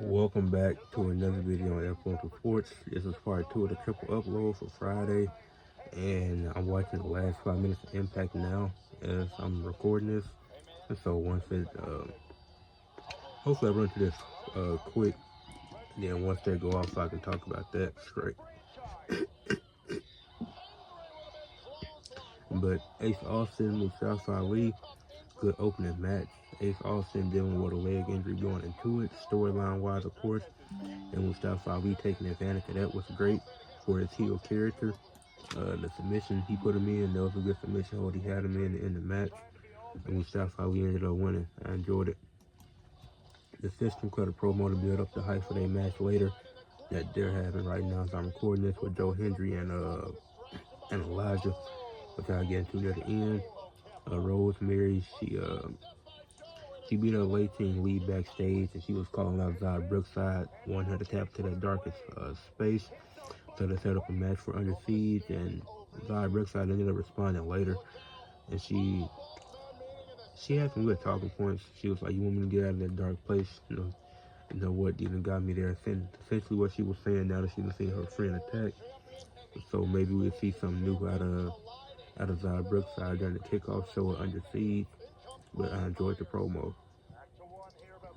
Welcome back to another video on Influence Reports. This is part 2 of the triple upload for Friday, and I'm watching the last 5 minutes of Impact now as I'm recording this. And so once it, hopefully I run through this quick, then once they go off I can talk about that straight. But Ace Austin with Mustafa Ali, good opening match. Ace Austin dealing with a leg injury going into it, storyline wise of course, and Mustafa Ali taking advantage of that was great for his heel character. The submission he put him in, that was a good submission hold he had him in the match, and Mustafa Ali ended up winning. I enjoyed it. The system cut a promo to build up the hype for their match later that they're having right now. So I'm recording this with Joe Hendry and Elijah, which I'll get into near the end. Rosemary, she beat up late team lead backstage, and she was calling out Zod Brookside, wanting her to tap to that darkest space. So they set up a match for Under Siege, and Zod Brookside ended up responding later, and she had some good talking points. She was like, "You want me to get out of that dark place? You know what even got me there." Essentially, what she was saying now that she was seeing her friend attack. So maybe we'll see something new out of Zod Brookside during the kickoff show of Under Siege. But I enjoyed the promo.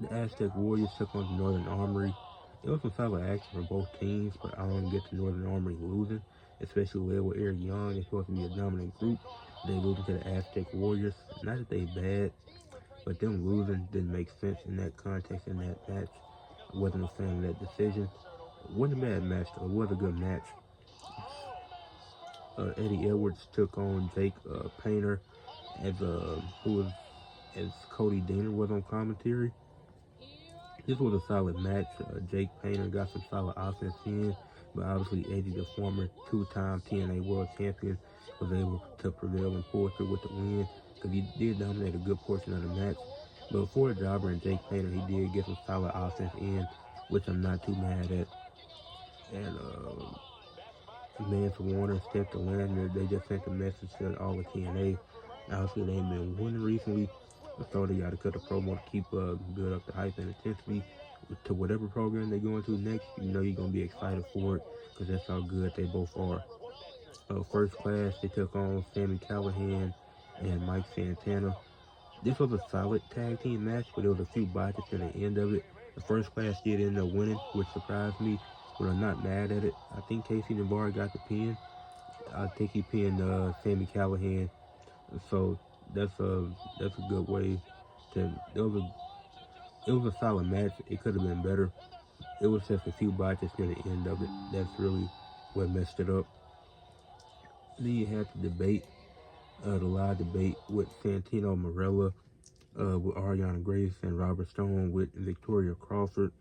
The Aztec Warriors took on the Northern Armory. It was some solid action for both teams, but I don't get the Northern Armory losing, especially led with Eric Young. They're supposed to be a dominant group. They losing to the Aztec Warriors. Not that they bad, but them losing didn't make sense in that context in that match. I wasn't a fan of that decision. It wasn't a bad match though. It was a good match. Eddie Edwards took on Jake Painter as as Cody Deaner was on commentary. This was a solid match. Jake Painter got some solid offense in, but obviously Eddie, the former two-time TNA World Champion, was able to prevail and pull through with the win because he did dominate a good portion of the match. But for a jobber and Jake Painter, he did get some solid offense in, which I'm not too mad at. And Mance Warner, Steph Lander, they just sent a message to all of TNA. Obviously, they ain't been winning recently, so they got to cut a promo to keep build up the hype and intensity to whatever program they go into next. You know you're gonna be excited for it because that's how good they both are. First Class, they took on Sami Callihan and Mike Santana. This was a solid tag team match, but there was a few botches at the end of it. The First Class did end up winning, which surprised me, but I'm not mad at it. I think Casey Navarre got the pin. I think he pinned Sami Callihan, so that's a good way to. It was a solid match. It could have been better. It was just a few botches near the end of it. That's really what messed it up. Then you had the debate, the live debate with Santino Marella, with Ariana Grace and Robert Stone with Victoria Crawford.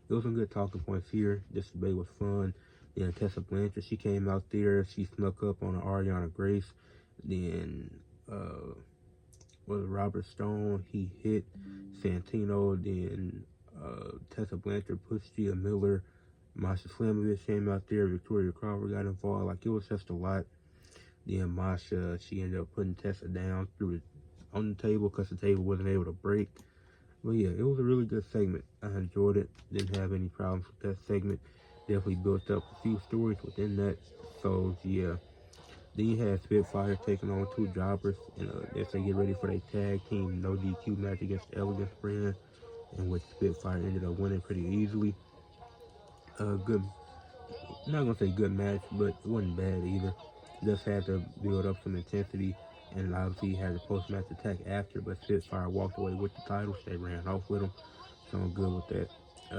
There was some good talking points here. This debate was fun. Then Tessa Blanchard, she came out there. She snuck up on Ariana Grace. Then Robert Stone, he hit Santino. Then Tessa Blanchard pushed Gia Miller. Masha Slamovich came out there. Victoria Crawford got involved. Like, it was just a lot. Then Masha, she ended up putting Tessa down on the table because the table wasn't able to break. But yeah, it was a really good segment. I enjoyed it. Didn't have any problems with that segment. Definitely built up a few stories within that. So yeah. Then you had Spitfire taking on two jobbers, and as they get ready for their tag team no DQ match against the Elegance brand, in which Spitfire ended up winning pretty easily. Good, not gonna say good match, but it wasn't bad either. Just had to build up some intensity, and obviously had a post-match attack after, but Spitfire walked away with the titles. They ran off with them, so I'm good with that.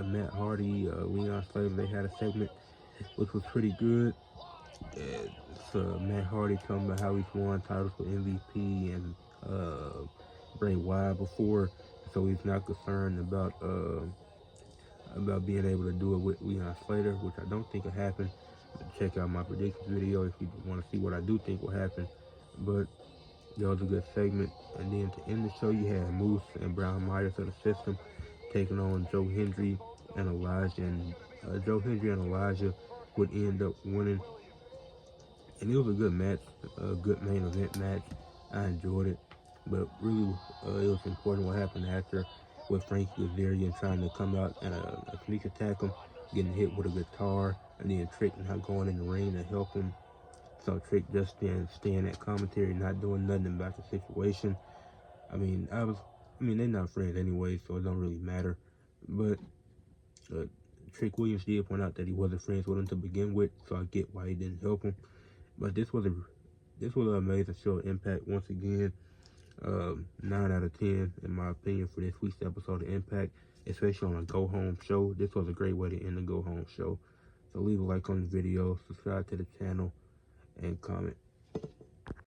Matt Hardy, Leon Slater, they had a segment which was pretty good. It's Matt Hardy talking about how he's won titles with MVP and Bray Wyatt before, so he's not concerned about being able to do it with Leon Slater, which I don't think will happen. Check out my predictions video if you want to see what I do think will happen. But that was a good segment. And then to end the show, you had Moose and Brown Myers of the System taking on Joe Hendry and Elijah. And Joe Hendry and Elijah would end up winning. And it was a good match, a good main event match. I enjoyed it. But really, it was important what happened after. with Frankie Kazarian trying to come out and a sneak attack him, getting hit with a guitar, and then Trick not going in the ring to help him. So Trick just staying at commentary, not doing nothing about the situation. I mean, they're not friends anyway, so it don't really matter. But Trick Williams did point out that he wasn't friends with him to begin with, so I get why he didn't help him. But this was an amazing show. Impact once again. 9 out of 10 in my opinion for this week's episode of Impact, especially on a go home show. This was a great way to end the go home show. So leave a like on the video, subscribe to the channel, and comment.